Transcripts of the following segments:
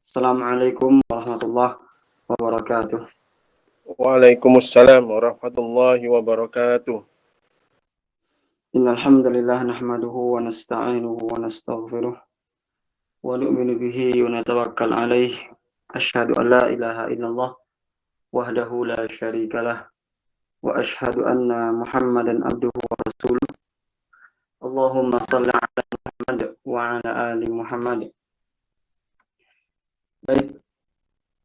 Assalamualaikum warahmatullahi wabarakatuh. Waalaikumsalam warahmatullahi wabarakatuh. Innal hamdalillah nahmaduhu wa nasta'inuhu wa nastaghfiruh wa nu'minu bihi wa natawakkal 'alaihi. Asyhadu an la ilaha illallah wahdahu la syarikalah wa asyhadu anna Muhammadan abduhu wa rasuluh. Allahumma shalli 'ala Muhammad wa 'ala ali Muhammad. Baik,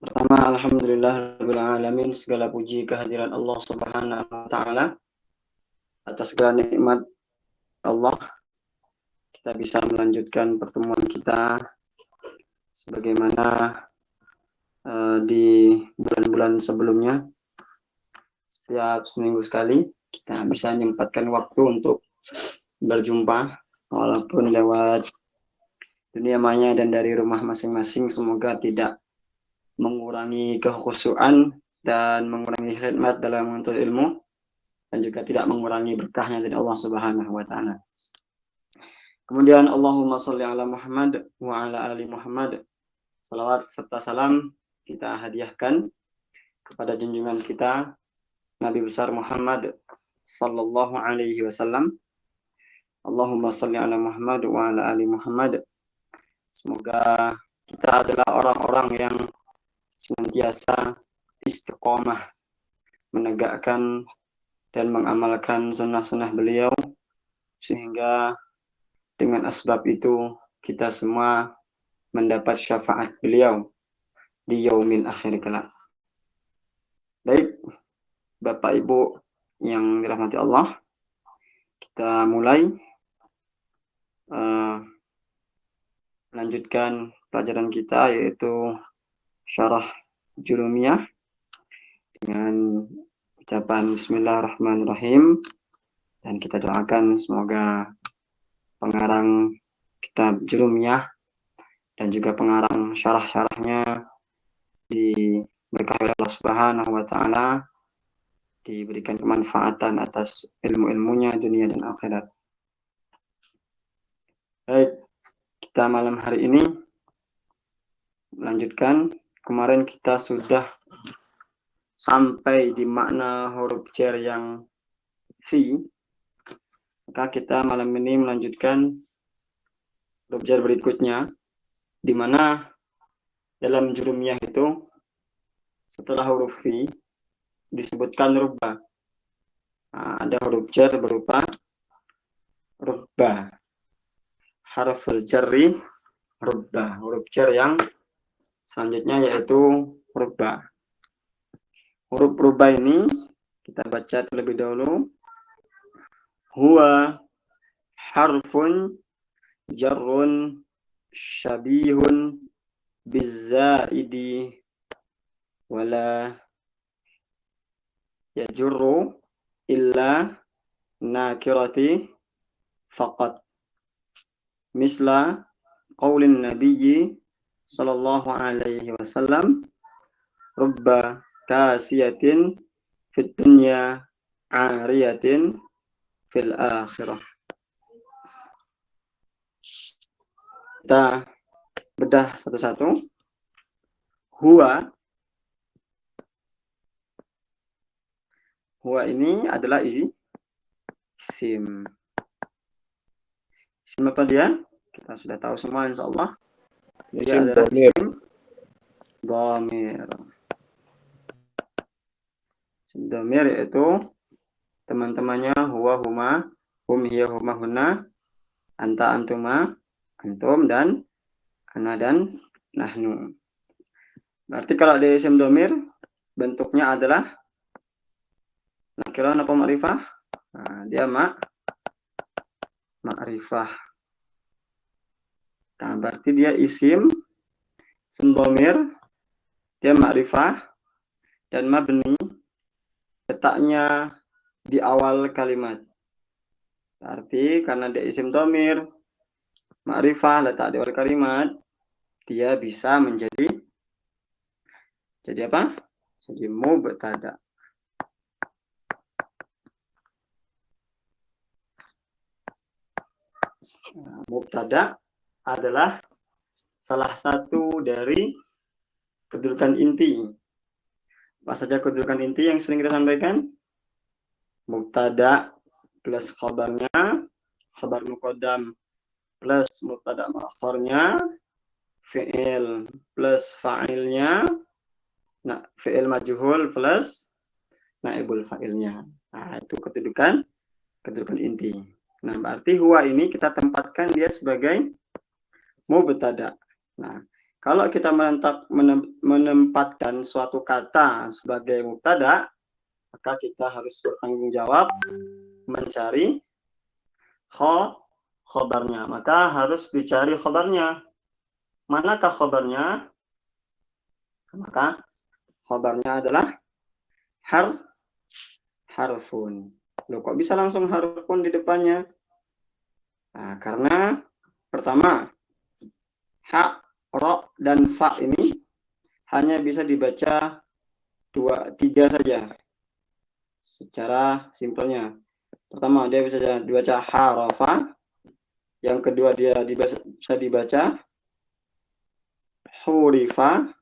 pertama alhamdulillahirabbil alamin, segala puji kehadirat Allah Subhanahu wa taala atas segala nikmat Allah. Kita bisa melanjutkan pertemuan kita sebagaimana di bulan-bulan sebelumnya. Setiap seminggu sekali kita bisa menyempatkan waktu untuk berjumpa walaupun lewat dunia maya dan dari rumah masing-masing. Semoga tidak mengurangi kekhusyuan dan mengurangi khidmat dalam menuntut ilmu, dan juga tidak mengurangi berkahnya dari Allah Subhanahu wa taala. Kemudian Allahumma sholli ala Muhammad wa ala ali Muhammad. Salawat serta salam kita hadiahkan kepada junjungan kita Nabi besar Muhammad sallallahu alaihi wasallam. Allahumma sholli ala Muhammad wa ala ali Muhammad. Semoga kita adalah orang-orang yang senantiasa istiqomah menegakkan dan mengamalkan sunnah-sunnah beliau, sehingga dengan asbab itu kita semua mendapat syafaat beliau di yaumil akhir kelak. Baik, Bapak Ibu yang dirahmati Allah, kita mulai melanjutkan pelajaran kita, yaitu syarah Jurumiyah, dengan ucapan Bismillahirrahmanirrahim, dan kita doakan semoga pengarang kitab Jurumiyah dan juga pengarang syarah-syarahnya diberkahi oleh Allah Subhanahu wa taala, diberikan kemanfaatan atas ilmu-ilmunya dunia dan akhirat. Baik, kita malam hari ini melanjutkan. Kemarin kita sudah sampai di makna huruf jar yang fi, maka kita malam ini melanjutkan huruf jar berikutnya, di mana dalam Jurumiyah itu setelah huruf fi disebutkan rubba. Ada huruf jar berupa rubba, harful jarri rubba, huruf jar yang selanjutnya yaitu rubba. Huruf rubba ini kita baca terlebih dahulu. Huwa harfun jarrun syabihun bizzaidi wala yajurru illa nakirati faqat, misla qaulin nabiyyi sallallahu alaihi wasallam, rubba kasiyatin fid dunya ariyatin fil akhirah. Kita bedah satu-satu. Huwa ini adalah isim. Isim apa dia? Kita sudah tahu semua insyaallah. Dia adalah isim dhamir. Isim dhamir yaitu teman-temannya huwa, huma, hum, hiya, huma, hunna, anta, antuma, antum, dan ana dan nahnu. Berarti kalau di isim dhamir bentuknya adalah nakirah apa ma'rifah? Dia ma'rifah. Nah, berarti dia isim dhamir, dia ma'rifah dan mabni, letaknya di awal kalimat. Berarti karena dia isim dhamir, ma'rifah, letak di awal kalimat, dia bisa menjadi apa? Jadi mubtada. Mubtada adalah salah satu dari kedudukan inti. Apa saja kedudukan inti yang sering kita sampaikan? Mubtada plus khabarnya, khabar muqaddam plus mubtada muakhirnya, fi'il plus fa'ilnya, nah fi'il majhul plus naibul fa'ilnya. Nah, itu kedudukan inti. Nah, berarti huwa ini kita tempatkan dia sebagai mubtada. Nah, kalau kita menempatkan suatu kata sebagai mubtada, maka kita harus bertanggung jawab mencari khobarnya. Maka harus dicari khobarnya. Manakah khobarnya? Maka khobarnya adalah harfun. Loh, kok bisa langsung harfun di depannya? Nah, karena pertama, ha, ro, dan fa ini hanya bisa dibaca 3 saja. Secara simpelnya. Pertama, dia bisa dibaca harafa. Yang kedua, dia bisa dibaca hurifa.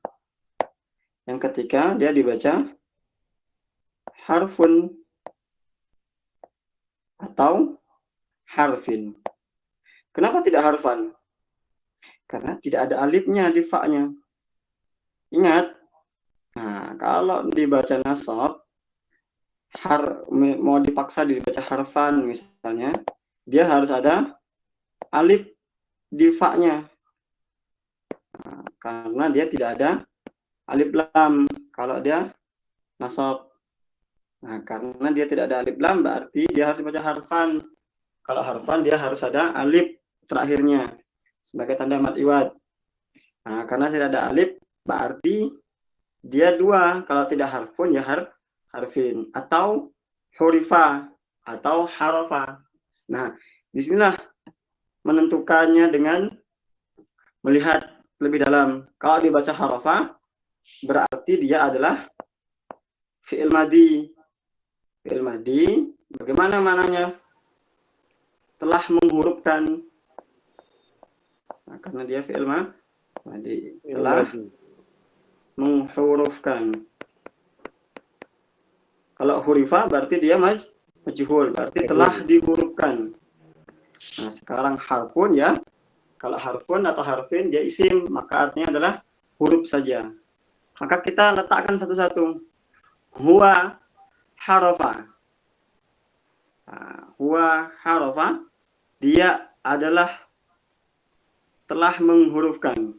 Yang ketiga, dia dibaca harfun atau harfin. Kenapa tidak harfan? Karena tidak ada alifnya di fa-nya. Ingat, nah, kalau dibaca nasab, mau dipaksa dibaca harfan misalnya, dia harus ada alif di fa-nya. Nah, karena dia tidak ada alif lam kalau dia nasab. Nah, karena dia tidak ada alif lam, berarti dia harus dibaca harfan. Kalau harfan, dia harus ada alif terakhirnya sebagai tanda mad iwad. Nah, karena tidak ada alif, berarti dia 2. Kalau tidak harfun, ya harfin. Atau hurifa, atau harafa. Nah, disinilah menentukannya dengan melihat lebih dalam. Kalau dibaca harafa, berarti dia adalah fi'il madi. Fi'il madi, bagaimana mananya? Telah menghurufkan. Nah, karena dia fi'il madi, telah menghurufkan. Kalau hurifa berarti dia majhul, berarti telah dihurufkan. Nah, sekarang harfun ya. Kalau harfun atau harfin dia isim, maka artinya adalah huruf saja. Maka kita letakkan satu-satu. Huwa harafa. Nah, huwa harafa, dia adalah telah menghurufkan.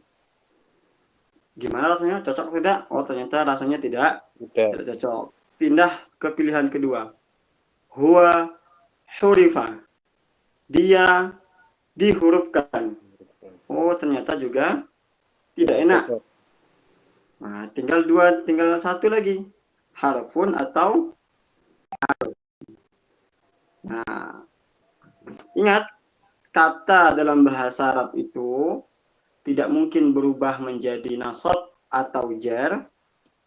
Gimana rasanya? Cocok tidak? Oh, ternyata rasanya tidak cocok. Pindah ke pilihan kedua. Huwa hurifa. Dia dihurufkan. Oh, ternyata juga tidak enak. Nah, tinggal satu lagi. Harfun atau harf. Nah, ingat, kata dalam bahasa Arab itu tidak mungkin berubah menjadi nasab atau jar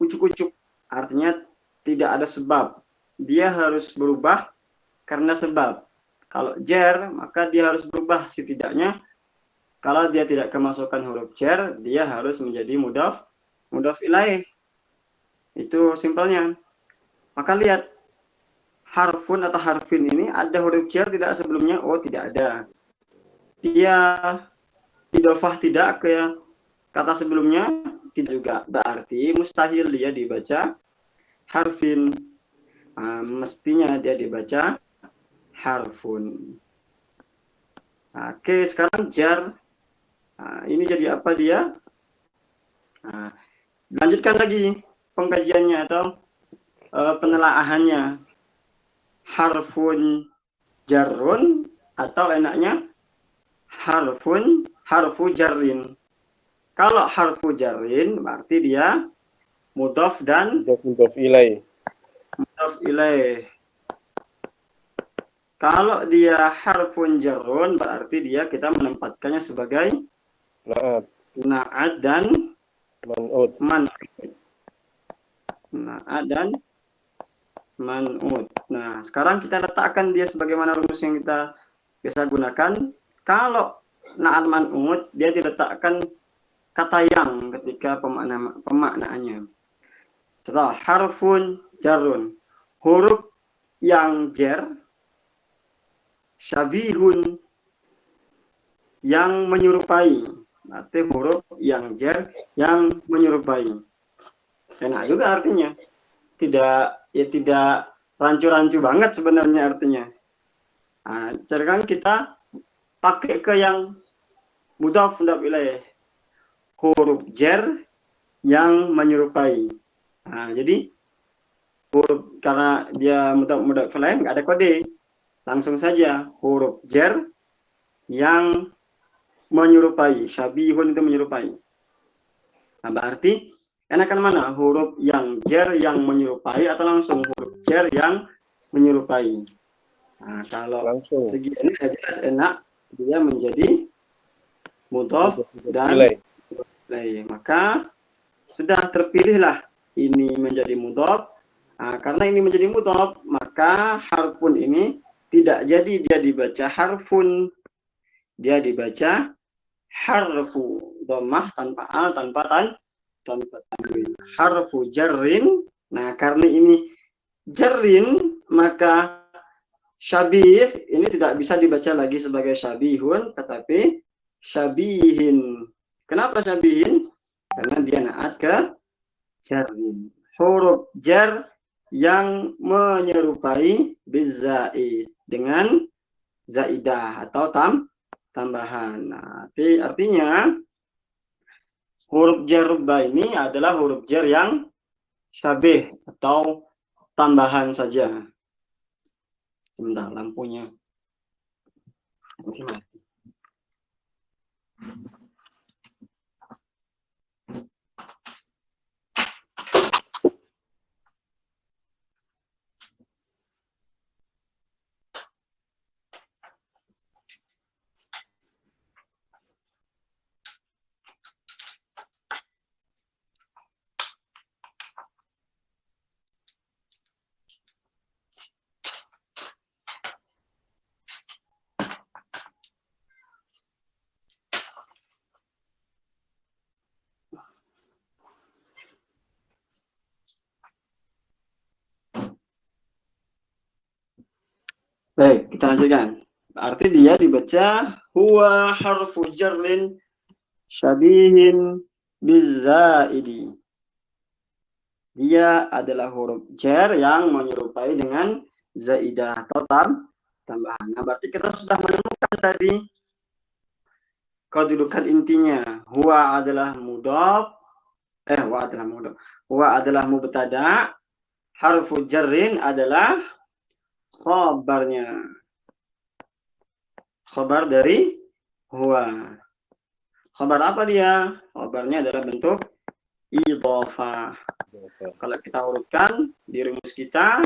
ujuk-ujuk. Artinya tidak ada sebab. Dia harus berubah karena sebab. Kalau jar, maka dia harus berubah setidaknya. Kalau dia tidak kemasukan huruf jar, dia harus menjadi mudhaf ilaih. Itu simpelnya. Maka lihat, harfun atau harfin ini ada huruf jar tidak sebelumnya? Oh, tidak ada. Dia idhofah tidak ke kata sebelumnya? Tidak juga. Berarti mustahil dia dibaca harfin. Mestinya dia dibaca harfun. Oke, sekarang jar. Ini jadi apa dia? Lanjutkan lagi pengkajiannya atau penelaahannya. Harfun jarrun atau enaknya harfu jarrin. Kalau harfu jarrin berarti dia mudhaf dan mudhaf ilaih. Kalau dia harfun jarrun berarti dia kita menempatkannya sebagai na'at dan man'ut. Na'at dan man'ut. Nah, sekarang kita letakkan dia sebagaimana rumus yang kita biasa gunakan. Kalau na'at man'ut dia diletakkan kata yang ketika pemaknaannya. Setelah harfun jarun, huruf yang jar, syabihun yang menyerupai. Berarti huruf yang jar yang menyerupai. Enak juga artinya. Tidak rancu-rancu banget sebenarnya artinya. Nah, sekarang kita pakai ke yang mudhaf ilaih. Huruf jar yang menyerupai. Nah, jadi huruf karena dia mudhaf ilaih nggak ada kode. Langsung saja huruf jar yang menyerupai. Syabihun itu menyerupai. Nah, berarti enakan mana? Huruf yang jar yang menyerupai atau langsung huruf jar yang menyerupai? Nah, kalau Langsung. segini jelas enak, dia menjadi mudhaf dan ilaih. Maka sudah terpilihlah ini menjadi mudhaf. Nah, karena ini menjadi mudhaf, maka harfun ini tidak jadi dia dibaca harfun, dia dibaca harfu, dhammah tanpa al, tanpa tanwin. Harfu jarrin. Nah, karena ini jarrin, maka syabih ini tidak bisa dibaca lagi sebagai syabihun, tetapi syabihin. Kenapa syabihin? Karena dia naat ke jarrin. Huruf jar yang menyerupai bizaid dengan zaidah atau tambahan. Nah, artinya huruf jar ini adalah huruf jar yang syabih atau tambahan saja. Sebentar, lampunya. Baik, kita lanjutkan. Berarti dia dibaca huwa harfu jarrin syabihin bizaidi. Dia adalah huruf jar yang menyerupai dengan zaidah atau tambahan. Nah, berarti kita sudah menemukan tadi kedudukan intinya. Huwa adalah mudhaf. Huwa adalah mubtada. Harfu jarrin adalah khabarnya. Khabar dari huwa. Khabar apa dia? Khabarnya adalah bentuk idhofah. Kalau kita urutkan di rumus kita,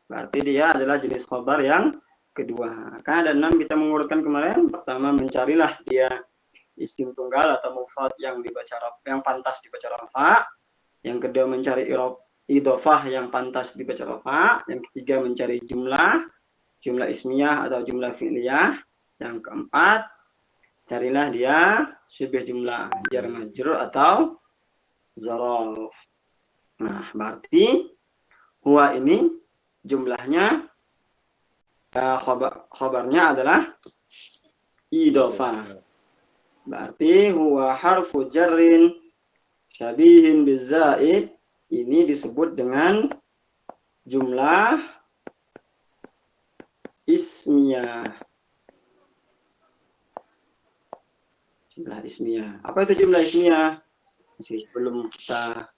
berarti dia adalah jenis khabar yang kedua. Kan ada 6 kita mengurutkan kemarin. Pertama, mencarilah dia isim tunggal atau mufrad yang pantas dibaca rafa. Yang kedua, mencari idhofah yang pantas dibaca rafa. Yang ketiga, mencari jumlah ismiyah atau jumlah fi'liyah. Yang keempat, carilah dia syibh jumlah, jar majrur atau zaraf. Nah, berarti huwa ini jumlahnya khabarnya adalah idhofah. Berarti huwa harfu jarrin syabihin bizaid, ini disebut dengan jumlah ismiyah. Jumlah ismiyah. Apa itu jumlah ismiyah? Masih belum kita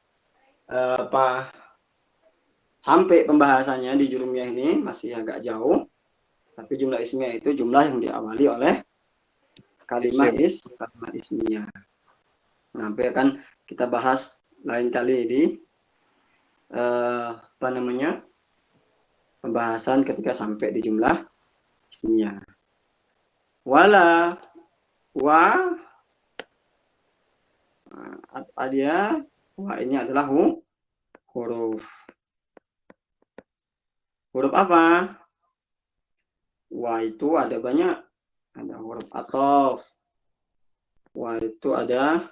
sampai pembahasannya di jurumiyah ini, masih agak jauh. Tapi jumlah ismiyah itu jumlah yang diawali oleh kalimat ismiyah. Nanti akan kita bahas lain kali di pembahasan ketika sampai di jumlah ismiyah. Wala dia ini adalah huruf apa? Wa itu ada banyak. Ada huruf athof. Wa itu ada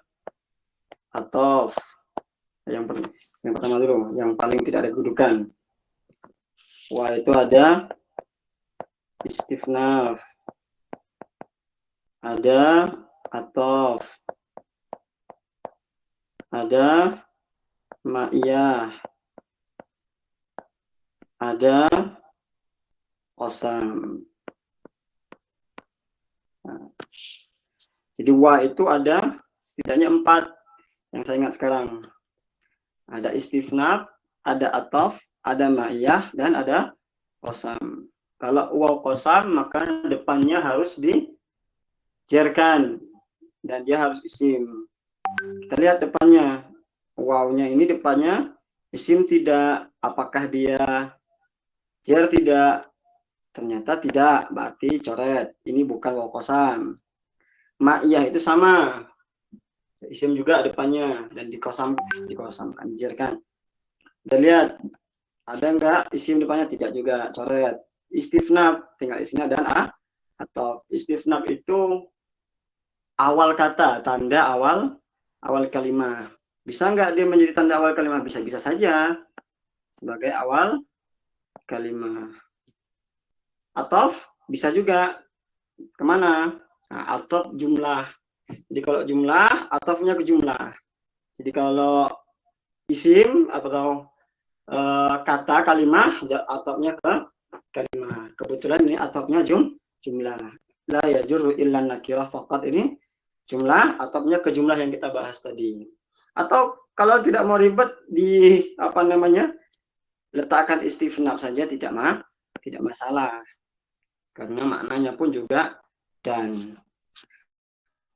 atof. Yang pertama dulu, yang paling tidak ada kedudukan. Wa itu ada istifnaf, ada atof, ada ma'iyah, ada qasam. Nah, jadi wa itu ada setidaknya 4 yang saya ingat sekarang. Ada istifnaf, ada atof, ada ma'iyah, dan ada qasam. Kalau waw qasam maka depannya harus dijerkan dan dia harus isim. Kita lihat depannya. Wawnya ini depannya isim tidak. Apakah dia jer tidak? Ternyata tidak, berarti coret. Ini bukan waw qasam. Ma'iyah itu sama. Isim juga depannya dan dikosamkan, dijerkan. Kita lihat ada enggak isim depannya? Tidak juga, coret. Istifnaf tinggal isimnya dan atau istifnaf itu awal kata, tanda awal kalimat. Bisa enggak dia menjadi tanda awal kalimat? Bisa saja sebagai awal kalimat. Atof bisa juga kemana? Nah, atof jumlah. Jadi kalau jumlah, atofnya ke jumlah. Jadi kalau isim atau kata kalimat, atofnya ke kalimat. Kebetulan ini atofnya jumlah. La yajurru illa nakirah faqat, ini jumlah, atofnya ke jumlah yang kita bahas tadi. Atau kalau tidak mau ribet letakkan istifnaf saja tidak masalah. Karena maknanya pun juga dan.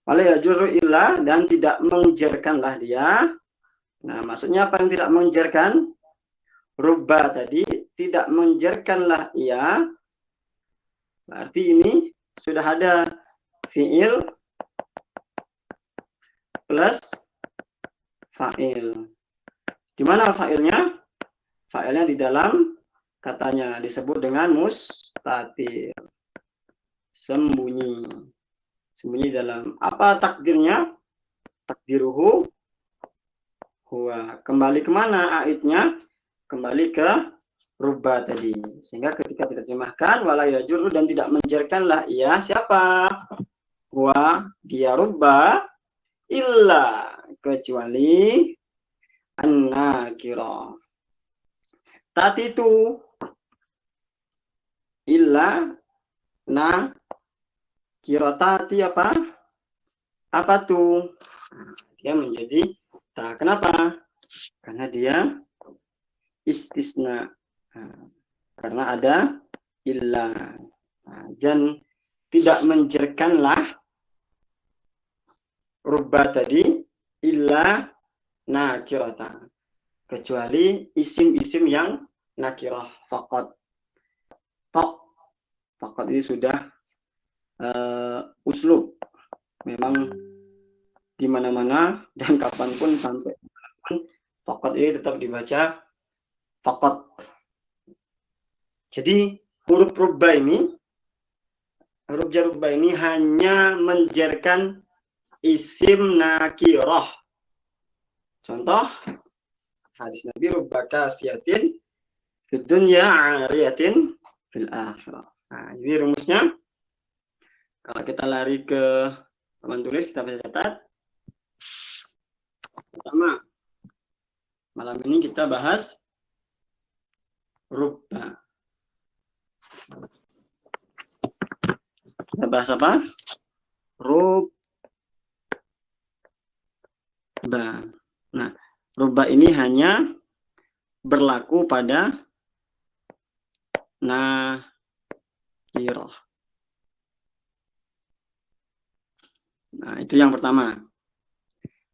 Wala yajurru illa, dan tidak menjerkanlah dia. Nah, maksudnya apa yang tidak menjerkan? Rubba tadi tidak menjerkanlah ia. Berarti ini sudah ada fi'il plus fa'il. Di mana fa'ilnya? Fa'ilnya di dalam katanya disebut dengan mustatir. Sembunyi dalam. Apa takdirnya? Takdiruhu huwa. Kembali kemana aidnya? Kembali ke rubba tadi. Sehingga ketika diterjemahkan wala yajurru, dan tidak menjerkanlah ia, siapa? Huwa, dia rubba, illa, kecuali an-nakirah. Tadi itu illa kirotati apa? Apa tuh? Dia menjadi tak. Kenapa? Karena dia istisna. Karena ada illa. Dan tidak menjerkanlah rubba tadi illa nakirata. Kecuali isim-isim yang nakirah faqat. Faqat ini sudah uslub, memang di mana-mana dan kapanpun sampai kapanpun faqat ini tetap dibaca faqat. Jadi huruf rubba ini hanya menjerkan isim nakirah. Contoh hadis Nabi, rubba kasiyatin fid dunya 'ariyatin fil akhirah. Nah, ini rumusnya. Kalau kita lari ke papan tulis, kita bisa catat. Pertama, malam ini kita bahas rubba. Kita bahas apa? Rubba. Nah, rubba ini hanya berlaku pada nakirah. Nah, itu yang pertama.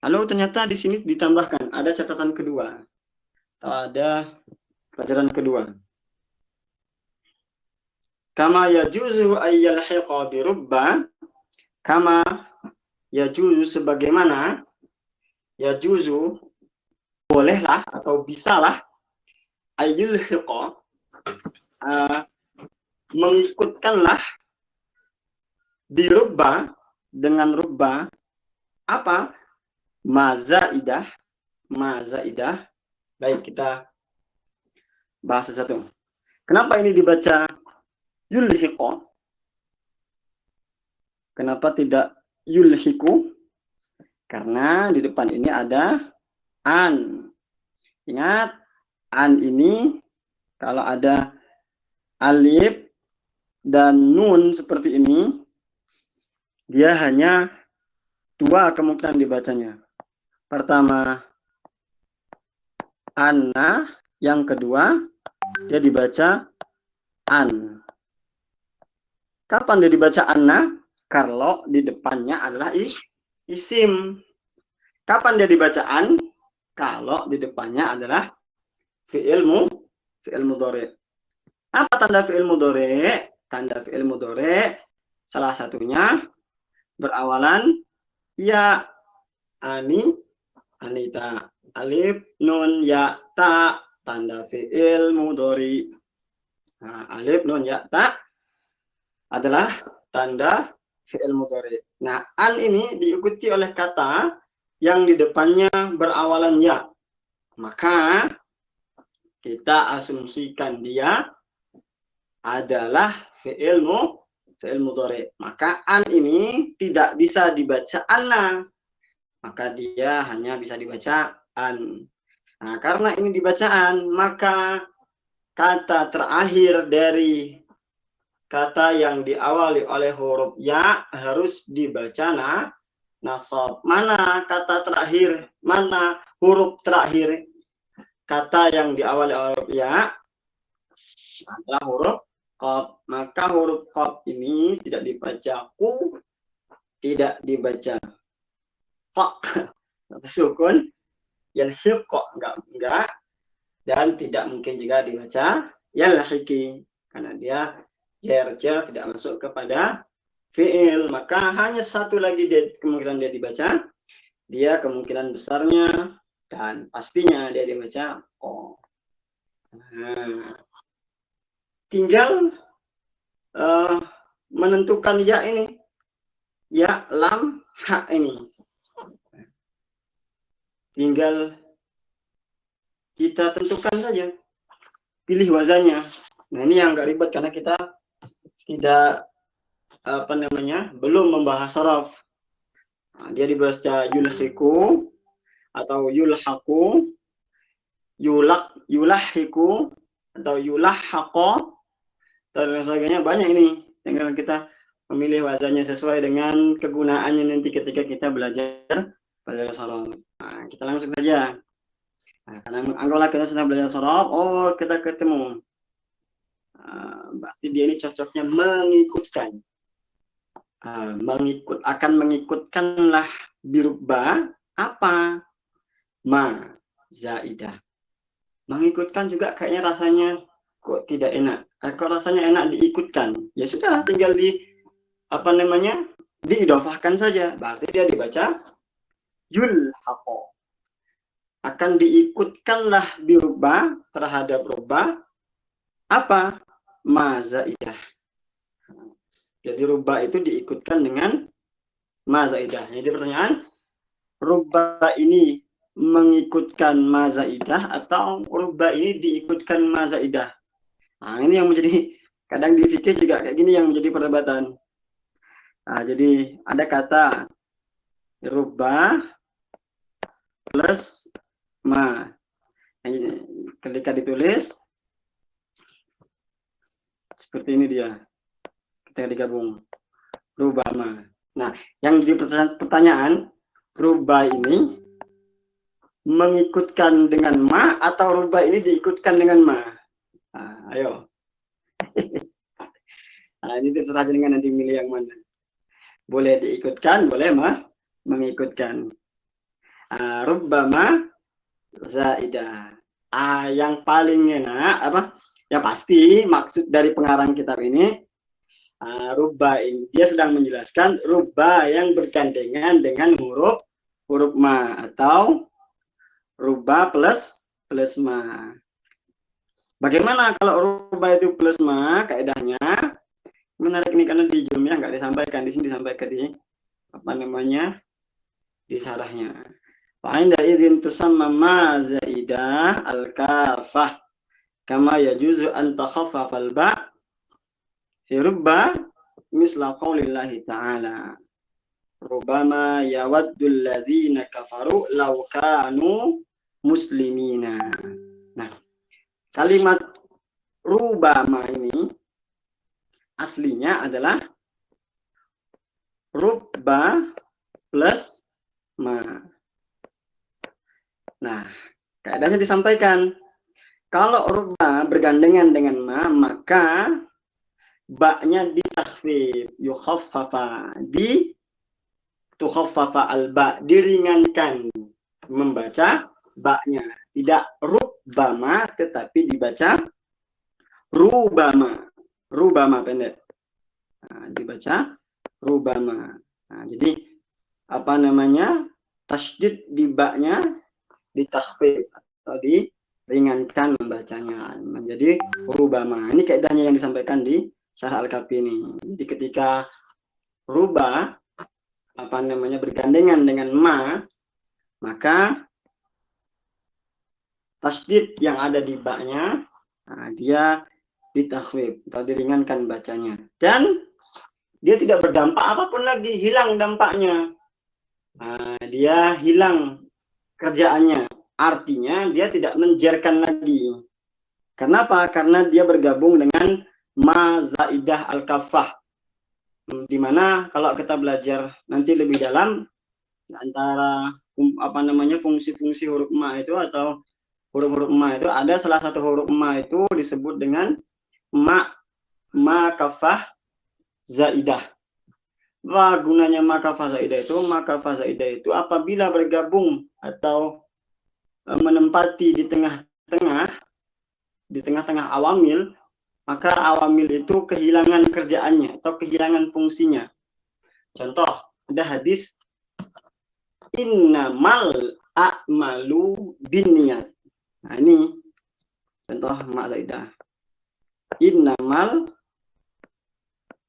Lalu ternyata di sini ditambahkan ada catatan kedua. Ada pelajaran kedua. Kama yajuzu ayyalhiqa bi rubba, kama yajuzu, sebagaimana yajuzu bolehlah atau bisalah ayyalhiqa mengikutkanlah bi rubba, dengan rubba apa? Mazaidah. Mazaidah. Baik, kita bahas satu. Kenapa ini dibaca yulhiqo? Kenapa tidak yulhiku? Karena di depan ini ada an. Ingat, an ini kalau ada alif dan nun seperti ini, dia hanya dua kemungkinan dibacanya. Pertama, anna. Yang kedua, dia dibaca an. Kapan dia dibaca anna? Kalau di depannya adalah isim. Kapan dia dibaca an? Kalau di depannya adalah fi'il mudhari. Apa tanda fi'il mudhari? Tanda fi'il mudhari salah satunya berawalan ya, ani, anita, alif, nun, ya, ta, tanda fi'il mudhari. Nah, alif, nun, ya, ta adalah tanda fi'il mudhari. Nah, an ini diikuti oleh kata yang di depannya berawalan ya. Maka kita asumsikan dia adalah fi'il mudhari. Maka an ini tidak bisa dibaca anna. Maka dia hanya bisa dibaca an. Nah, karena ini dibacaan, maka kata terakhir dari kata yang diawali oleh huruf ya harus dibaca nasab. Mana kata terakhir? Mana huruf terakhir? Kata yang diawali oleh huruf ya adalah huruf qaf. Maka huruf qaf ini tidak dibaca ku, tidak dibaca fa, sukun, yalhiqo enggak, dan tidak mungkin juga dibaca yalhiqi karena dia jer tidak masuk kepada fi'il. Maka hanya satu lagi kemungkinan dia dibaca, dia kemungkinan besarnya dan pastinya dia dibaca ko. Nah, tinggal menentukan ya ini, ya, lam, ha ini. Tinggal kita tentukan saja, pilih wazannya. Nah, ini yang agak ribet karena kita tidak belum membahas saraf. Nah, dia dibaca yulhiku atau yulhaku, yulahiku atau yulahhaqo dan sebagainya. Banyak ini. Tinggal kita memilih wazannya sesuai dengan kegunaannya nanti ketika kita belajar saraf. Nah, kita langsung saja. Nah, karena anggaplah kita sudah belajar saraf, kita ketemu. Berarti dia ini cocoknya mengikutkan. Akan mengikutkanlah birubba apa? Ma zaidah. Mengikutkan juga kayaknya rasanya kok tidak enak. Kok rasanya enak diikutkan. Ya sudah, tinggal diidhofahkan saja. Berarti dia dibaca yulhaqo. Akan diikutkanlah birubba terhadap rubba apa? Ma zaidah. Jadi rubba itu diikutkan dengan ma zaidah. Jadi pertanyaan, rubba ini mengikutkan ma zaidah atau rubba ini diikutkan ma zaidah? Nah, ini yang menjadi kadang di fikih juga kayak gini yang menjadi perdebatan. Nah, jadi ada kata rubba plus ma. Ketika ditulis seperti ini dia. Ketika digabung rubba ma. Nah, yang jadi pertanyaan, rubba ini mengikutkan dengan ma atau rubba ini diikutkan dengan ma? Nah, ayo. Nah, ini terserah dengan nanti milih yang mana. Boleh diikutkan, boleh mengikutkan. Rubbama zaidah. Yang paling enak apa? Ya pasti maksud dari pengarang kitab ini rubba ini dia sedang menjelaskan rubba yang bergandengan dengan huruf ma atau rubba plus ma. Bagaimana kalau rubba itu plus ma? Kaidahnya menarik ini karena di jumlah nggak disampaikan, di sini disampaikan di di syarahnya. Fa'inda idzin tusamma ma zaidah al-kafah kama yajuzu an takhaffafa al-ba' fi rubba misla qaulillahi ta'ala rubama yawaddul ladzina kafaru law kanu muslimina. Nah, kalimat rubama ini aslinya adalah rubba plus ma. Nah, kaidahnya disampaikan. Kalau rubba bergandengan dengan ma, maka ba-nya ditakhfif, yukhaffafa, tukhaffafa al-ba, diringankan membaca ba-nya. Tidak rubbama, tetapi dibaca rubama. Rubama pendek. Nah, dibaca rubama. Nah, jadi apa namanya? Tasydid di ba-nya ditakhfif atau diringankan membacanya menjadi rubama. Ini kaidahnya yang disampaikan di Syarah Al-Kafi ini. Jadi ketika rubah apa namanya bergandengan dengan ma, maka tasydid yang ada di ba-nya dia ditakhfif atau diringankan bacanya, dan dia tidak berdampak apapun lagi, hilang dampaknya. Dia hilang kerjaannya, artinya dia tidak menjerkan lagi. Kenapa? Karena dia bergabung dengan ma zaidah al-kafah, di mana kalau kita belajar nanti lebih dalam antara apa namanya fungsi-fungsi huruf ma itu atau huruf-huruf ma itu, ada salah satu huruf ma itu disebut dengan ma kafah zaidah. Wah, gunanya ma kafah zaidah itu, ma kafah zaidah itu apabila bergabung atau menempati di tengah-tengah awamil, maka awamil itu kehilangan kerjaannya atau kehilangan fungsinya. Contoh, ada hadis innamal a'malu binniyat. Nah, ini contoh ma zaidah. Innamal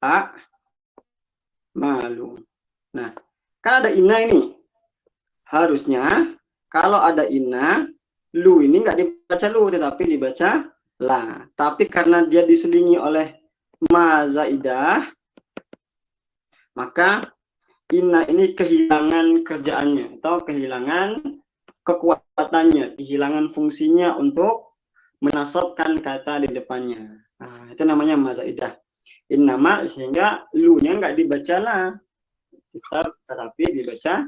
a'malu. Nah, kan ada inna ini. Harusnya kalau ada inna, lu ini nggak dibaca lu, tetapi dibaca la. Tapi karena dia diselingi oleh ma zaidah, maka inna ini kehilangan kerjaannya atau kehilangan kekuatannya, kehilangan fungsinya untuk menasabkan kata di depannya. Nah, itu namanya ma zaidah. Innama, sehingga lu-nya nggak dibaca la, tetapi dibaca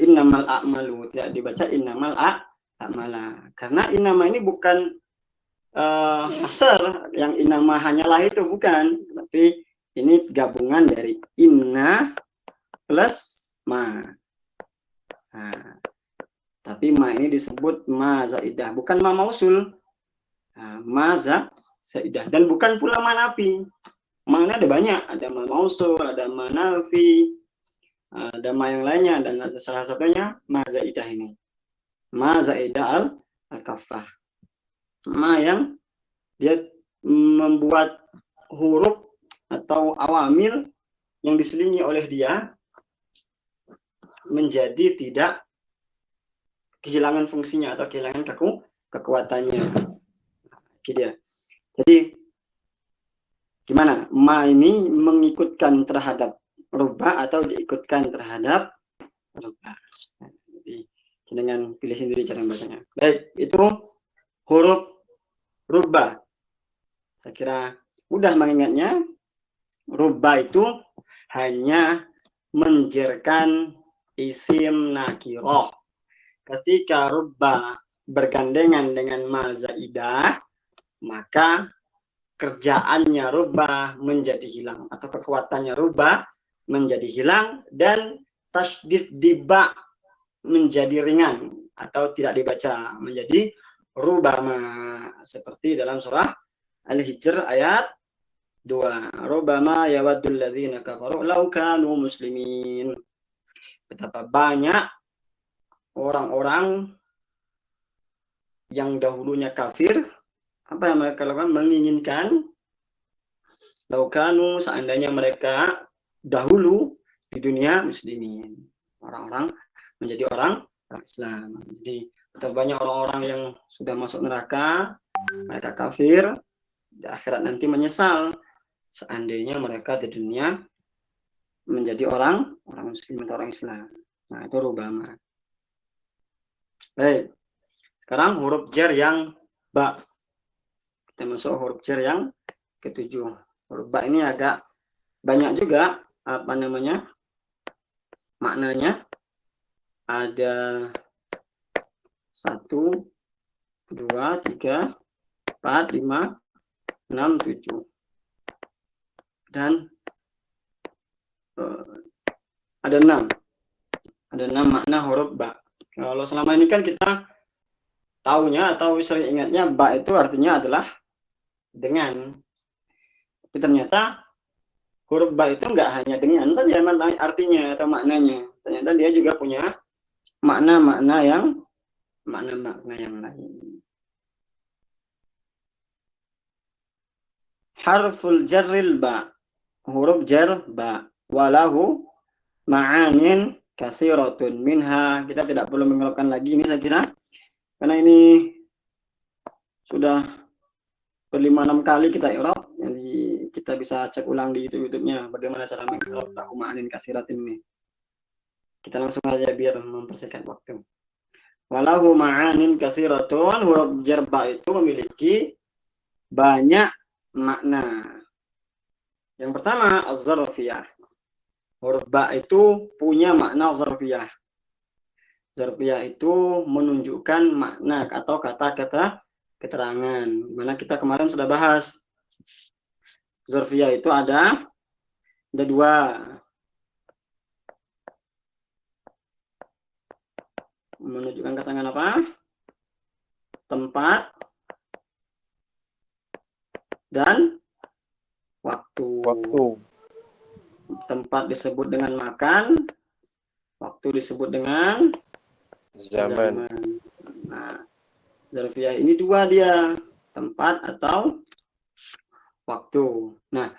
innamal a'malu, tidak dibaca innamal a'mala. Karena innama ini bukan hasar, yang innama hanyalah itu bukan, tapi ini gabungan dari inna plus ma. Nah, tapi ma ini disebut ma zaidah, bukan ma mausul. Ma zaidah, dan bukan pula ma nafi. Ma ada banyak, ada ma mausul, ada ma nafi, ada ma yang lainnya, dan ada salah satunya ma zaidah ini. Ma zaidah al-kafah. Ma yang dia membuat huruf atau awamil yang diselingi oleh dia menjadi tidak kehilangan fungsinya atau kehilangan kekuatannya. Gitu. Jadi gimana? Ma ini mengikutkan terhadap rubah atau diikutkan terhadap rubah. Jadi dengan pilih sendiri cara membacanya. Baik, itu huruf rubah. Saya kira mudah mengingatnya. Rubah itu hanya menjerkan isim nakiroh. Ketika rubah bergandengan dengan ma zaidah, maka kerjaannya rubah menjadi hilang atau kekuatannya rubah menjadi hilang, dan tasydid di ba menjadi ringan atau tidak dibaca menjadi rubama, seperti dalam surah Al-Hijr ayat 2. Rubama yawaddul ladzina kafaru law kanu muslimin. Betapa banyak orang-orang yang dahulunya kafir, apa yang mereka lakukan? Menginginkan law kanu, seandainya mereka dahulu di dunia muslimin, orang-orang menjadi orang orang Islam. Jadi betapa banyak orang-orang yang sudah masuk neraka, mereka kafir, di akhirat nanti menyesal seandainya mereka di dunia menjadi orang muslim atau orang Islam. Nah, itu rubama. Baik. Sekarang huruf jar yang ba. Kita masuk huruf jar yang ketujuh. Huruf ba ini agak banyak juga maknanya. Ada 1, 2, 3, 4, 5, 6, 7. Dan ada 6. Ada 6 makna huruf ba. Kalau selama ini kan kita taunya atau sering ingatnya ba itu artinya adalah dengan. Tapi ternyata huruf ba itu enggak hanya dengan saja artinya atau maknanya. Ternyata dia juga punya makna-makna yang lain. Harful jarril ba. Huruf jar ba. Walahu ma'anin katsiratun minha. Kita tidak perlu mengulangi lagi ini saya kira. Karena ini sudah ber-5-6 kali kita i'rab. Jadi kita bisa cek ulang di YouTube-nya bagaimana cara mengi'rab lahu ma'anin katsiratin ini. Kita langsung aja biar mempersingkat waktu. Walahu ma'anin katsiratun, huruf jar ba itu memiliki banyak makna. Yang pertama az-zarfiyah. Huruf ba itu punya makna zarfiyah. Zarfiyah itu menunjukkan makna atau kata-kata keterangan. Mana kita kemarin sudah bahas. Zarfiyah itu ada 2. Menunjukkan keterangan apa? Tempat dan waktu. Tempat disebut dengan makan, waktu disebut dengan zaman. Nah, zarfiyah ini 2 dia, tempat atau waktu. Nah,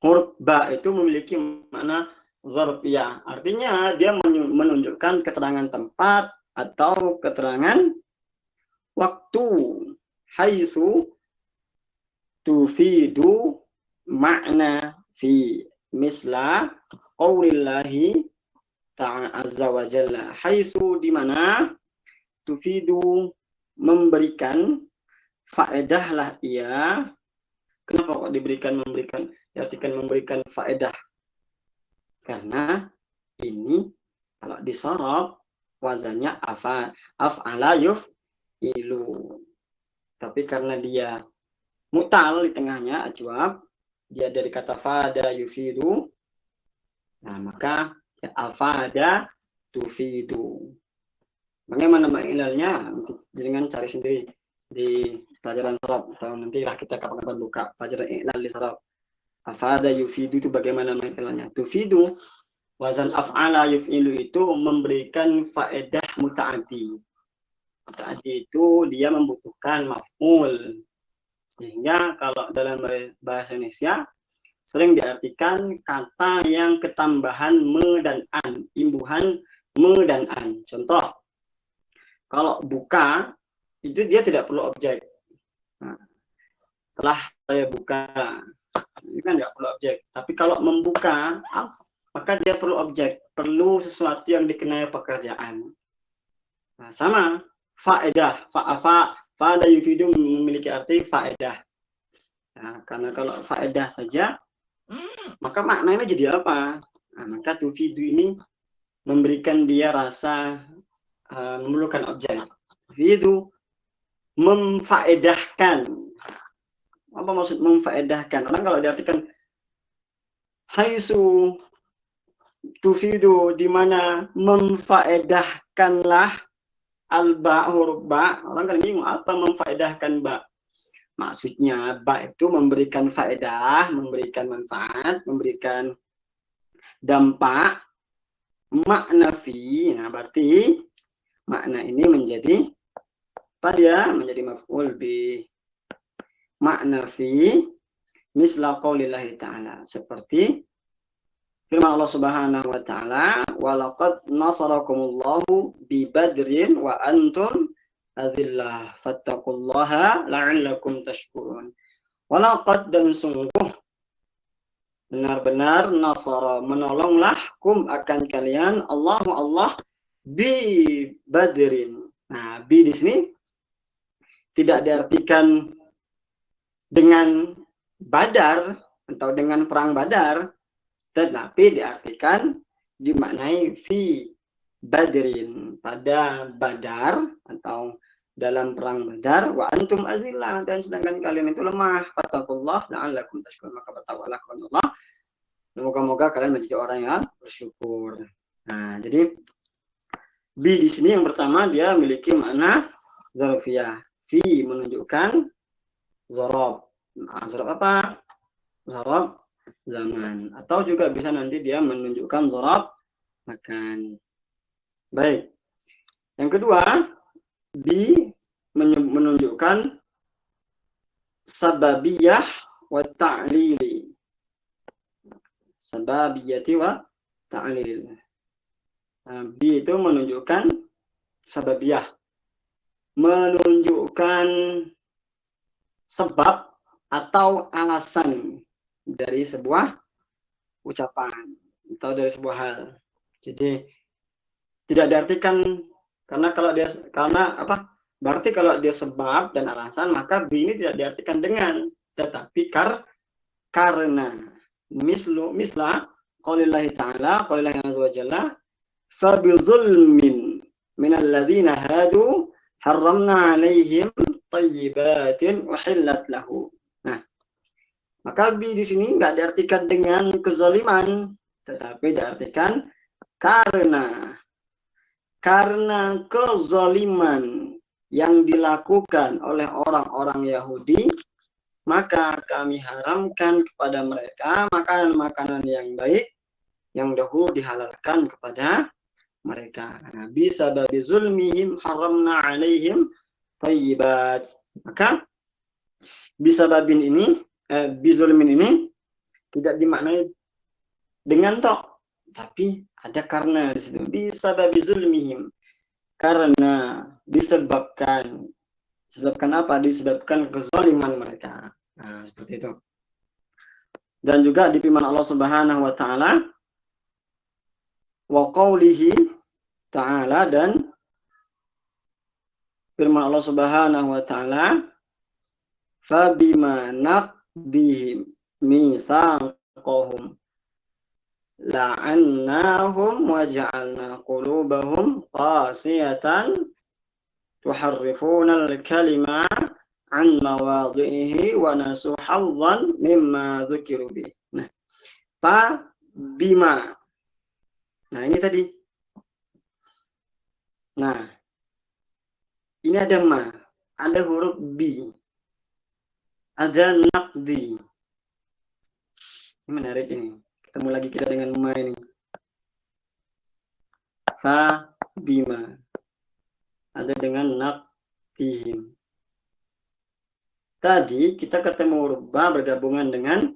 huruf ba itu memiliki makna zarfiyah. Artinya dia menunjukkan keterangan tempat atau keterangan waktu. Haitsu tufidu makna fi misla qaulillahi ta'ala azza wa jalla. Haitsu di mana tufidu memberikan faedah lah ia. Kenapa kok memberikan diartikan memberikan faedah? Karena ini kalau disorab wazannya af'ala yuf'ilu. Tapi karena dia mutal di tengahnya ajwab, dia dari kata fada yufidu. Nah, maka ya afada tufidu. Bagaimana ilalnya? Jangan cari sendiri di pelajaran saraf. Atau nantilah kita kapan-kapan buka pelajaran ilal di saraf. Afada yufidu itu bagaimana ilalnya? Tufidu wazan af'ala yuf'ilu itu memberikan faedah muta'addi. Muta'addi itu dia membutuhkan maf'ul. Sehingga kalau dalam bahasa Indonesia sering diartikan kata yang ketambahan me dan an, imbuhan me dan an. Contoh, kalau buka itu dia tidak perlu objek. Nah, telah saya buka, ini kan tidak perlu objek. Tapi kalau membuka, maka dia perlu objek, perlu sesuatu yang dikenai pekerjaan. Nah, sama faedah, fa'ada yufidu memiliki arti faedah. Nah, karena kalau faedah saja, maka maknanya jadi apa? Nah, maka tufidu ini memberikan dia rasa memerlukan objek. Tufidu memfaedahkan. Apa maksud memfaedahkan? Orang kalau diartikan haitsu tufidu di mana memfaedahkanlah al-ba huruf ba, orang kan bingung apa memfaedahkan ba. Maksudnya ba itu memberikan faedah, memberikan manfaat, memberikan dampak, makna fi. Nah, berarti makna ini menjadi apa dia? Menjadi maf'ul bi. Makna fi misla qaulillahi ta'ala, seperti firman Allah Subhanahu wa taala, "Walaqad nasarakumullahu bi Badrin wa antum azillah fattaqullaha la'allakum tashkurun." Walaqad, dan sungguh benar-benar, nasara, menolonglah, kum, akan kalian, Allah bi Badrin. Nah, bi di sini tidak diartikan dengan Badar atau dengan perang Badar, tetapi diartikan dimaknai fi Badrin, pada Badar atau dalam perang Badar, wa antum azillah, dan sedangkan kalian itu lemah, fattaqullah la'allakum tashkurun, maka bertakwalah kepada Allah, semoga-moga kalian menjadi orang yang bersyukur. Nah, jadi bi di sini yang pertama dia memiliki makna zarfiyah. Fi menunjukkan zorob. Nah, zorob apa? Zorob zaman. Atau juga bisa nanti dia menunjukkan zorob makan. Baik. Yang kedua, bi menunjukkan sababiyah wa ta'lili. Sababiyati wa ta'lil. Bi itu menunjukkan sababiyah, menunjukkan sebab atau alasan dari sebuah ucapan atau dari sebuah hal. Jadi tidak diartikan berarti kalau dia sebab dan alasan, maka bi ini tidak diartikan dengan, tetapi karena misla qaulillahi ta'ala, qaulillahi azza wa jalla, fa bi zulmin minal ladzina hadu harramna 'alaihim thayyibatin uhillat lahu. Nah, maka bi di sini enggak diartikan dengan kezaliman, tetapi diartikan karena kezaliman yang dilakukan oleh orang-orang Yahudi, maka kami haramkan kepada mereka makanan-makanan yang baik yang dahulu dihalalkan kepada mereka. Bisa babi zulmihim haramna 'alaihim thayyibat. Maka bisa babin ini, bizulmin ini tidak dimaknai dengan tok, tapi ada karena di situ. Bisa babi zulmihim, karena disebabkan apa? Disebabkan kezaliman mereka. Nah, seperti itu. Dan juga di firman Allah Subhanahu wa taala, wa qaulihi ta'ala, dan firman Allah Subhanahu wa taala, fa bima naqdihim mitsaqahum la'annahum wa ja'alna qulubahum qasiyatan tuharrifuna al-kalima an mawadhihi wa nasu hazzan mimma dzukiru bih. Nah, fa bima. Nah, ini tadi. Nah, ini ada ma, ada huruf bi, ada naqdi. Ini menarik ini. Ketemu lagi kita dengan ma ini. Fa bima. Ada dengan naqdihim. Tadi kita ketemu huruf ba bergabungan dengan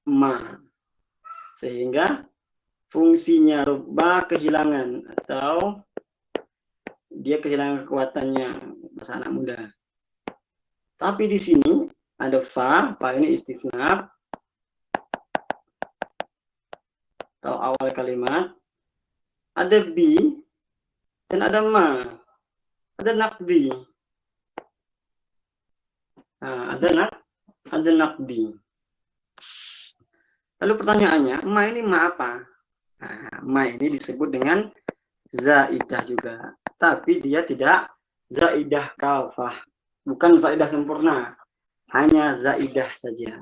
ma. Sehingga fungsinya huruf ba kehilangan, atau dia kehilangan kekuatannya, bahasa anak muda. Tapi di sini ada fa ini istifnaf atau awal kalimat, ada bi dan ada ma, ada naqdi. Nah, ada naqdi. Lalu pertanyaannya, ma ini ma apa? Nah, ma ini disebut dengan zaidah juga, tapi dia tidak zaidah kafah, bukan zaidah sempurna, hanya zaidah saja.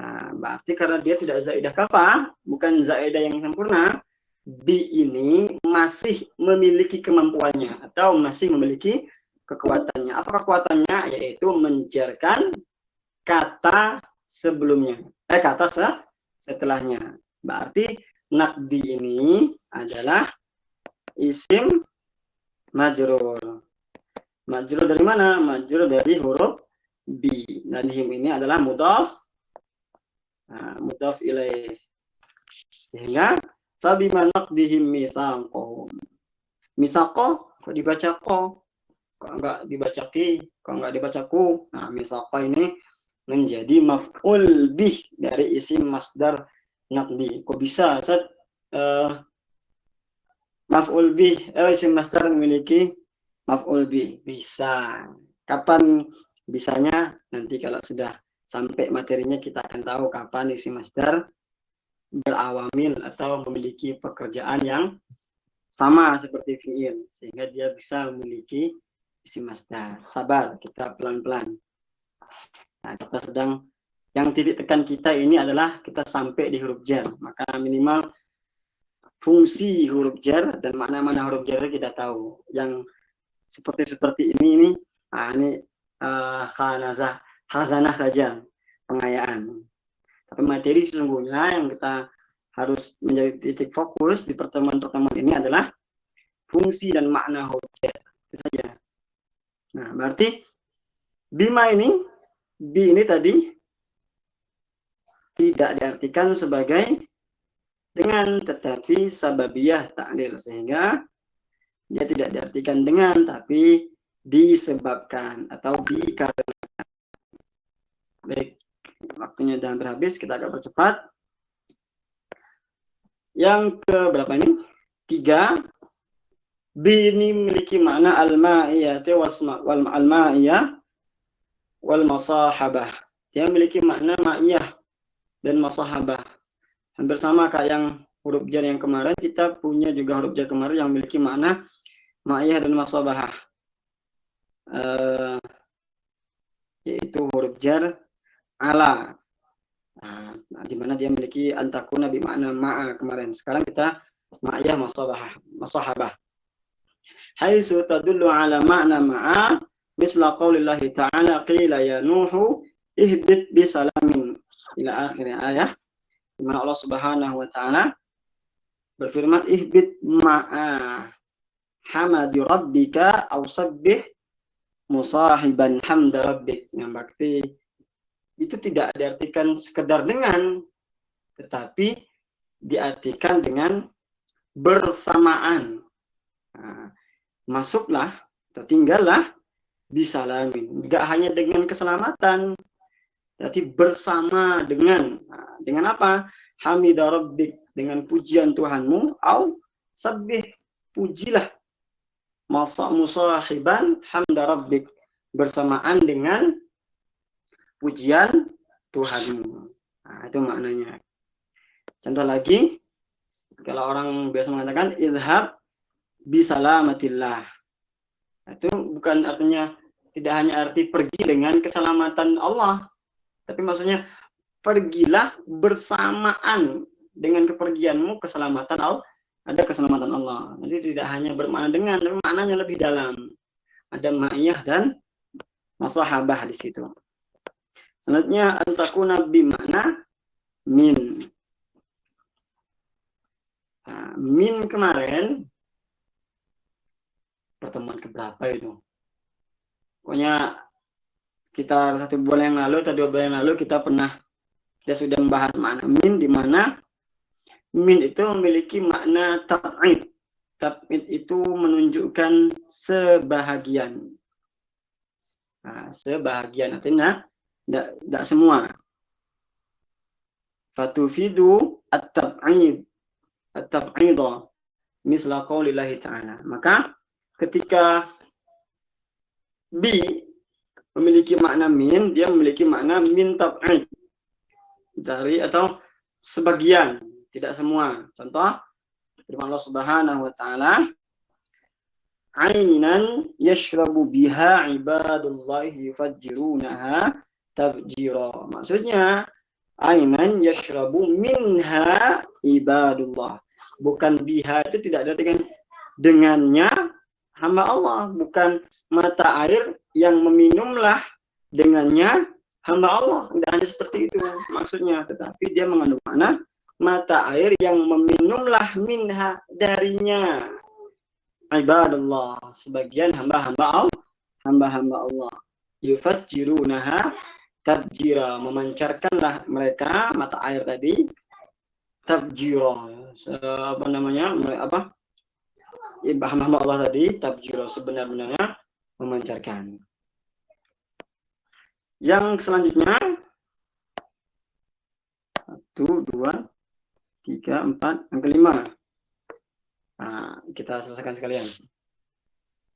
Nah, berarti karena dia tidak zaidah kafah, bukan zaidah yang sempurna, bi ini masih memiliki kemampuannya atau masih memiliki kekuatannya. Apa kekuatannya? Yaitu menjarkan kata sebelumnya, kata setelahnya. Berarti naqdi ini adalah isim majrur. Majrur dari mana? Majrur dari huruf bi. Dan him ini adalah mudhaf, mudhaf ilaih. Sehingga fabima naqdihim mitsaqahum. Misaqo kok dibaca kok enggak dibaca ki, kok enggak dibaca ku. Nah, misaqo ini menjadi maf'ul bih dari isim masdar naqdi. Kok bisa Ustaz maf'ul bih isim masdar memiliki maf'ul bih? Bisa. Kapan bisanya? Nanti kalau sudah sampai materinya kita akan tahu kapan isim masdar berawamil atau memiliki pekerjaan yang sama seperti fi'il, sehingga dia bisa memiliki isim masdar. Sabar, kita pelan-pelan. Nah, kita sedang, yang titik tekan kita ini adalah kita sampai di huruf jar. Maka minimal fungsi huruf jar dan mana-mana huruf jar kita tahu. Yang seperti ini khazanah saja, pengayaan. Tapi materi sesungguhnya yang kita harus menjadi titik fokus di pertemuan-pertemuan ini adalah fungsi dan makna huruf jar. Itu saja. Nah, berarti bima ini, bi ini tadi tidak diartikan sebagai dengan, tetapi sababiyah ta'lil, sehingga dia tidak diartikan dengan, tapi disebabkan atau dikarenakan. Baik, waktunya sudah habis, kita agak percepat. Yang ke berapa ini? 3. Bi ini memiliki makna al-ma'iyah wal masahabah. Dia memiliki makna ma'iyah dan masahabah. Hampir sama kayak yang huruf jar yang kemarin, kita punya juga huruf jar kemarin yang memiliki makna ma'iyah dan masahabah. Yaitu huruf jar ala. Nah, di mana dia memiliki antakuna bi makna ma'a kemarin. Sekarang kita ma'iyah masahabah. Haitsu tadullu ala makna ma'a misla qaulillahi ta'ala qila ya nuhu ihbit bi salamin ila akhir ayat. Di mana Allah Subhanahu wa taala berfirman ihbit ma'a hamadi rabbika aw sabbih musahiban hamda rabbik. Yang berarti itu tidak diartikan sekedar dengan, tetapi diartikan dengan bersamaan. Nah, masuklah, tertinggallah bisalamin. Tidak hanya dengan keselamatan, tapi bersama dengan. Nah, dengan apa? Hamida rabbik, dengan pujian Tuhanmu, au sabbih, pujilah. Musahiban hamda rabbik, bersamaan dengan pujian Tuhanmu. Nah, itu maknanya. Contoh lagi, kalau orang biasa mengatakan izhab bisalamatillah. Itu bukan artinya, tidak hanya arti pergi dengan keselamatan Allah, tapi maksudnya pergilah bersamaan dengan kepergianmu keselamatan Allah, ada keselamatan Allah. Jadi tidak hanya bermakna dengan, tapi maknanya lebih dalam. Ada ma'iyah dan masahabah di situ. Selanjutnya antakuna bimakna min. Nah, min kemarin pertemuan keberapa itu? Pokoknya kita 1 bulan yang lalu atau 2 bulan yang lalu kita sudah membahas makna min, di mana min itu memiliki makna tab'id. Tab'id itu menunjukkan sebahagian. Nah, sebahagian artinya tidak semua. Fatufidu at-tab'id. At-tab'idha misla qaulillahi ta'ala. Maka ketika bi memiliki makna min, dia memiliki makna min tab'id. Dari atau sebagian, tidak semua. Contoh firman Allah Subhanahu wa taala, "Ainan yashrabu biha ibadullahi yufajjirunaha tabjira." Maksudnya ainan yashrabu minha ibadullah. Bukan biha itu tidak diartikan dengannya hamba Allah, bukan mata air yang meminumlah dengannya hamba Allah. Tidak hanya seperti itu maksudnya, tetapi dia mengandung makna mata air yang meminumlah minha darinya ibadullah, sebagian hamba-hamba Allah. Yufajjirunaha tabjira, memancarkanlah mereka mata air tadi tabjira, apa namanya, apa hamba Allah tadi, tabjira sebenar-benarnya memancarkan. Yang selanjutnya 1, 2, 3, 4, yang kelima. Nah, kita selesaikan sekalian.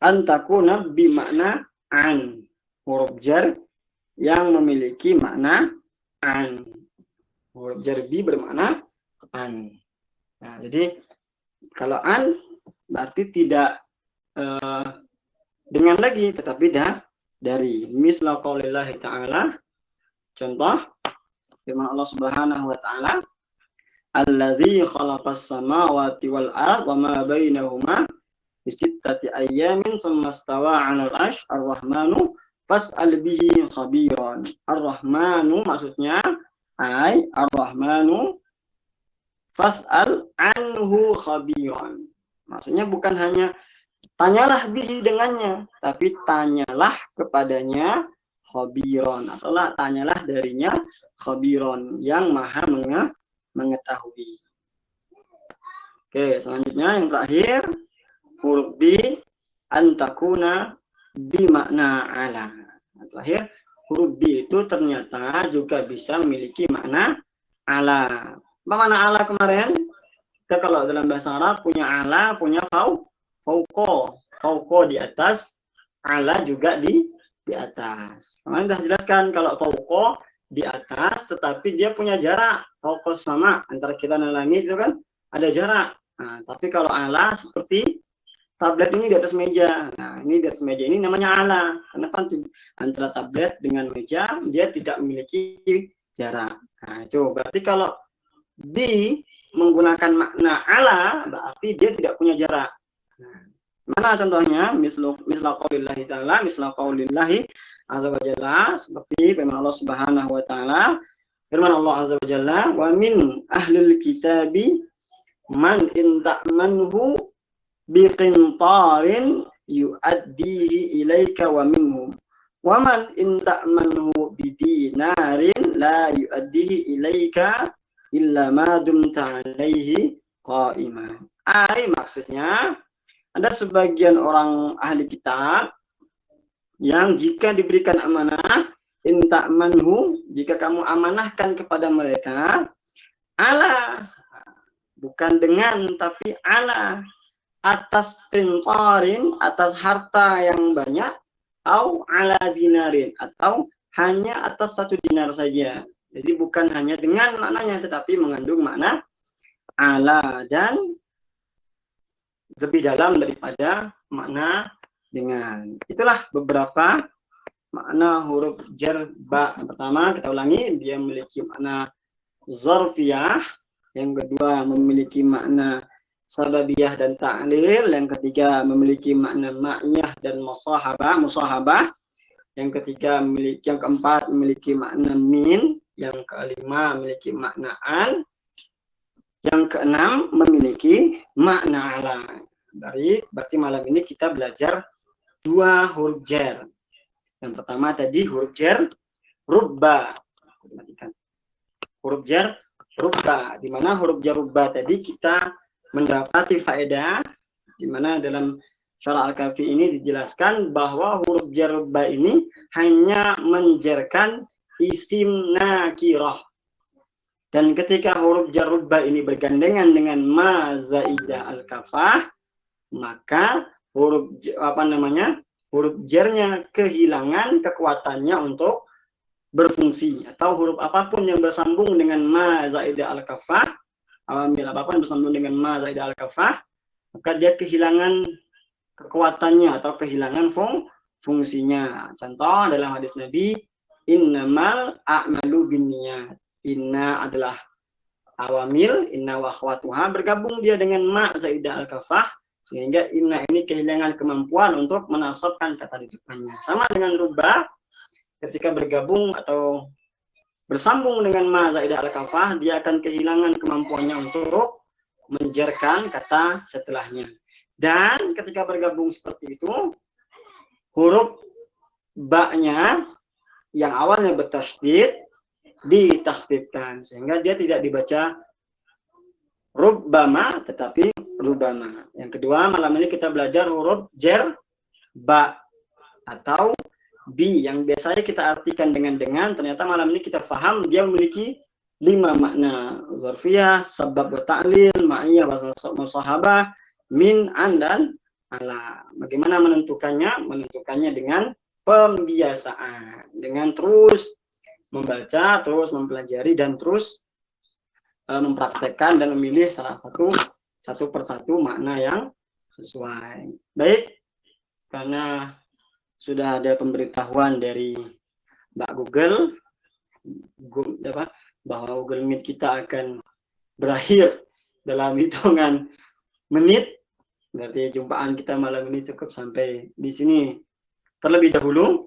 Antakuna bimakna an, huruf jar yang memiliki makna an. Huruf jar bi bermakna an. Nah, jadi kalau an berarti tidak dengan lagi, tetapi dari. Misla qaulillahi ta'ala, contoh firman Allah Subhanahu wa ta'ala, alladzi khalaqas samawati wal ardh wa ma bainahuma fi sittati ayyamin tsumma istawa 'alal 'arsy ar-rahmanu fas'al bihi khabiran. Ar-rahmanu maksudnya ar-rahmanu fas'al anhu khabiran. Maksudnya bukan hanya tanyalah bihi dengannya, tapi tanyalah kepadanya khabiron, atau tanyalah darinya khabiron, yang maha mengetahui. Oke, selanjutnya yang terakhir huruf B, antakuna bimakna ala. Terakhir huruf B itu ternyata juga bisa memiliki makna ala. Apa makna ala kemarin? Kita kalau dalam bahasa Arab punya ala, punya fauqo di atas, ala juga di atas. Kemarin sudah jelaskan kalau fauqo di atas, tetapi dia punya jarak. Fauqo sama antara kita dan langit itu kan ada jarak. Nah, tapi kalau ala seperti tablet ini di atas meja. Nah, ini di atas meja ini namanya ala. Karena kan antara tablet dengan meja dia tidak memiliki jarak. Nah, itu berarti kalau di menggunakan makna ala berarti dia tidak punya jarak. Nah, mana contohnya? Misla qaulillahi ta'ala, misla qaulillahi azza wa jalla, seperti firman Allah Subhanahu wa ta'ala, firman Allah azza wa jalla, wa min ahlil kitabi man in ta'manhu biqintarin yu'addihi ilaika wa minhum wa man in ta'manhu bidinarin la yu'addihi ilaika illa ma dumta alaihi qa'iman. Maksudnya ada sebagian orang ahli kitab yang jika diberikan amanah, inta manhu, jika kamu amanahkan kepada mereka, ala, bukan dengan, tapi ala, atas qintarin, atas harta yang banyak, atau ala dinarin, atau hanya atas 1 dinar saja. Jadi bukan hanya dengan maknanya, tetapi mengandung makna ala dan lebih dalam daripada makna dengan. Itulah beberapa makna huruf jar ba. Yang pertama kita ulangi, dia memiliki makna zarfiyah. Yang kedua memiliki makna sababiyah dan ta'lil. Yang ketiga memiliki makna ma'iyah dan musahabah. Yang keempat memiliki makna min. Yang kelima memiliki makna an. Yang keenam memiliki makna ala. Berarti malam ini kita belajar 2 huruf jar. Yang pertama tadi huruf jar rubba. Huruf jar rubba. Di mana huruf jar rubba tadi kita mendapati faedah, di mana dalam syarah Al-Kafi ini dijelaskan bahwa huruf jar rubba ini hanya menjarkan isim nakirah. Dan ketika huruf jar rubba ini bergandengan dengan ma zaidah al-kafah, maka huruf jarnya kehilangan kekuatannya untuk berfungsi. Atau huruf apapun yang bersambung dengan ma zaidah al-kafah, awamil apapun yang bersambung dengan ma zaidah al-kafah, maka dia kehilangan kekuatannya atau kehilangan fungsinya. Contoh dalam hadis Nabi, innamal a'malu binniyat. Inna adalah awamil, inna wa akhwatuha, bergabung dia dengan ma zaidah al-kafah, sehingga inna ini kehilangan kemampuan untuk menasabkan kata di depannya. Sama dengan rubba, ketika bergabung atau bersambung dengan ma zaidah al-kafah, dia akan kehilangan kemampuannya untuk menjarkan kata setelahnya. Dan ketika bergabung seperti itu, huruf ba-nya yang awalnya bertasydid ditakhfifkan, sehingga dia tidak dibaca rubbama, tetapi rubama. Yang kedua, malam ini kita belajar huruf jar ba atau bi yang biasanya kita artikan dengan. Ternyata malam ini kita paham dia memiliki 5 makna: zarfiyah, sabab wa ta'lil, ma'iyah wa musahabah, min, an, dan ala. Bagaimana menentukannya? Menentukannya dengan pembiasaan, dengan terus membaca, terus mempelajari, dan terus mempraktekkan dan memilih satu persatu makna yang sesuai. Baik, karena sudah ada pemberitahuan dari Mbak Google bahwa Google Meet kita akan berakhir dalam hitungan menit, berarti jumpaan kita malam ini cukup sampai di sini terlebih dahulu.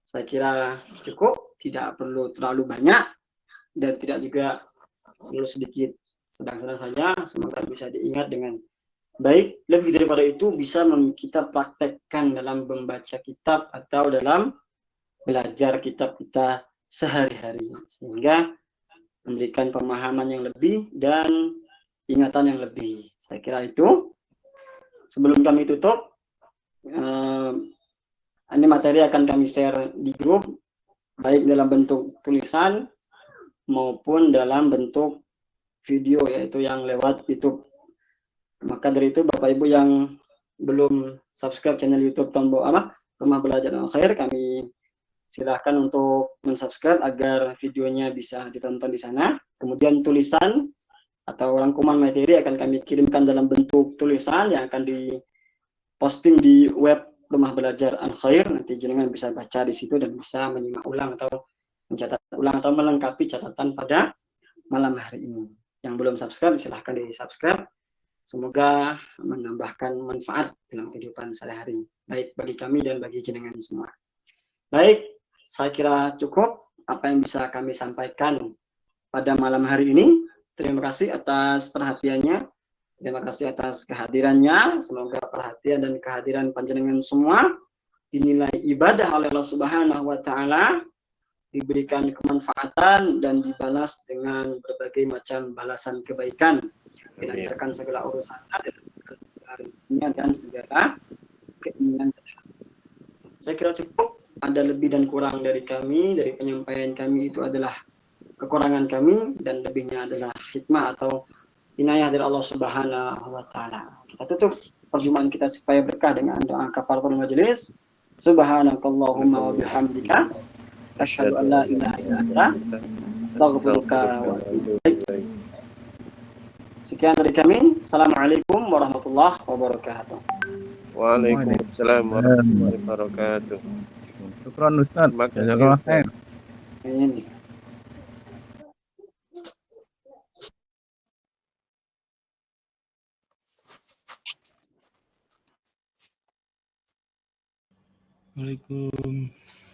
Saya kira cukup, tidak perlu terlalu banyak dan tidak juga perlu sedikit, sedang-sedang saja. Semoga bisa diingat dengan baik. Lebih daripada itu, bisa kita praktekkan dalam membaca kitab atau dalam belajar kitab kita sehari-hari, sehingga memberikan pemahaman yang lebih dan ingatan yang lebih. Saya kira itu. Sebelum kami tutup, ini materi akan kami share di grup, baik dalam bentuk tulisan maupun dalam bentuk video, yaitu yang lewat YouTube. Maka dari itu, Bapak Ibu yang belum subscribe channel YouTube Rumah Belajar Al-Khair, kami silahkan untuk mensubscribe agar videonya bisa ditonton di sana. Kemudian tulisan atau rangkuman materi akan kami kirimkan dalam bentuk tulisan yang akan diposting di web Rumah Belajar Al-Khair. Nanti jenengan bisa baca di situ dan bisa menyimak ulang atau mencatat ulang atau melengkapi catatan pada malam hari ini. Yang belum subscribe silahkan di-subscribe. Semoga menambahkan manfaat dalam kehidupan sehari-hari, baik bagi kami dan bagi jenengan semua. Baik, saya kira cukup apa yang bisa kami sampaikan pada malam hari ini. Terima kasih atas perhatiannya. Terima kasih atas kehadirannya. Semoga perhatian dan kehadiran panjenengan semua dinilai ibadah oleh Allah Subhanahu wa Ta'ala, diberikan kemanfaatan dan dibalas dengan berbagai macam balasan kebaikan, dilancarkan segala urusannya dan segala keinginan. Saya kira cukup. Ada lebih dan kurang dari kami, dari penyampaian kami itu adalah kekurangan kami, dan lebihnya adalah hikmah atau inayah dari Allah Subhanahu wa Ta'ala. Kita tutup perjumpaan kita supaya berkah dengan doa kafaratul majelis. Subhanakallahumma wa bihamdika asyhadu an la ilaha illa anta astaghfiruka wa atubu ilaik. Sekian dari kami. Assalamualaikum warahmatullahi wabarakatuh. Waalaikumsalam warahmatullahi wabarakatuh. Syukran Ustaz. Jazakallah khair. Waalaikumsalam.